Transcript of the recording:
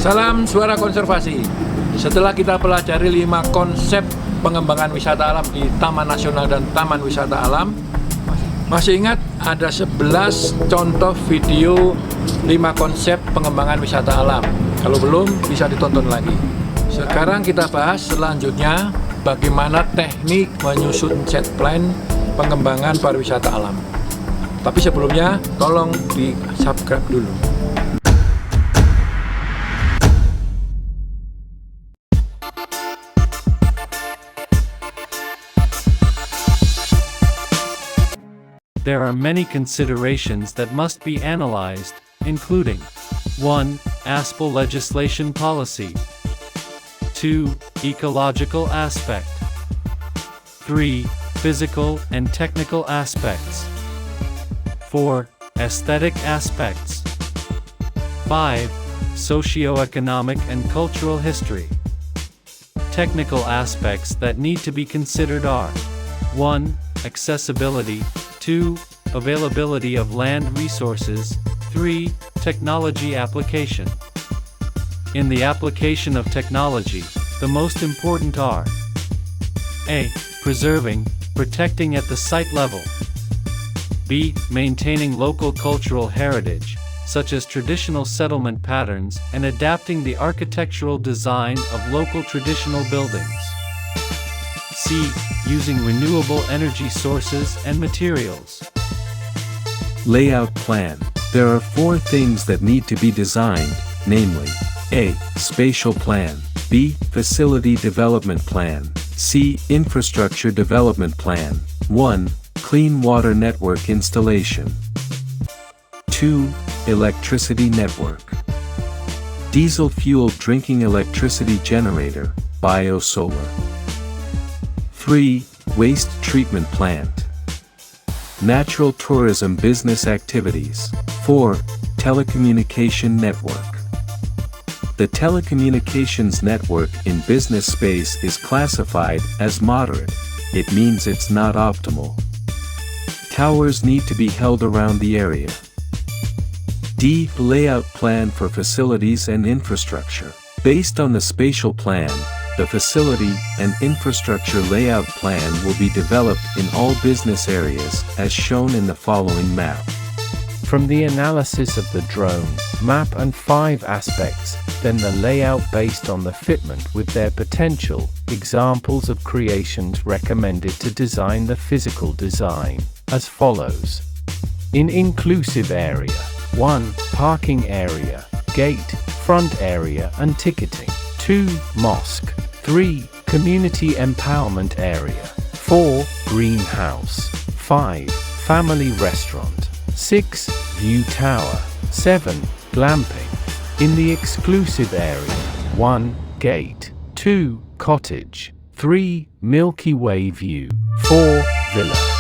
Salam suara konservasi. Setelah kita pelajari 5 konsep pengembangan wisata alam di Taman Nasional dan Taman Wisata Alam, masih ingat ada 11 contoh video 5 konsep pengembangan wisata alam? Kalau belum, bisa ditonton lagi. Sekarang kita bahas selanjutnya bagaimana teknik menyusun set plan pengembangan pariwisata alam. Tapi sebelumnya, tolong di-subscribe dulu. There are many considerations that must be analyzed, including 1. ASPL legislation policy, 2. Ecological aspect, 3. Physical and technical aspects, 4. Aesthetic aspects, 5. Socioeconomic and cultural history. Technical aspects that need to be considered are 1. Accessibility, 2. Availability of land resources, 3. Technology application. In the application of technology, the most important are A. Preserving, protecting at the site level, B. Maintaining local cultural heritage, such as traditional settlement patterns and adapting the architectural design of local traditional buildings, C. Using renewable energy sources and materials. Layout plan. There are 4 things that need to be designed, namely A. Spatial plan, B. Facility development plan, C. Infrastructure development plan. 1. Clean water network installation. 2. Electricity network. Diesel-fueled drinking electricity generator, biosolar. 3. Waste treatment plant. Natural tourism business activities. 4. Telecommunication network. The telecommunications network in business space is classified as moderate. It means it's not optimal. Towers need to be held around the area. D. Layout plan for facilities and infrastructure. Based on the spatial plan, the facility and infrastructure layout plan will be developed in all business areas as shown in the following map. From the analysis of the drone map and 5 aspects, then the layout based on the fitment with their potential, examples of creations recommended to design the physical design, as follows. In inclusive area, 1. Parking area, gate, front area and ticketing. 2. Mosque. 3. Community empowerment area. 4. Greenhouse. 5. Family restaurant. 6. View tower. 7. Glamping. In the exclusive area, 1. Gate. 2. Cottage. 3. Milky Way view. 4. Villa.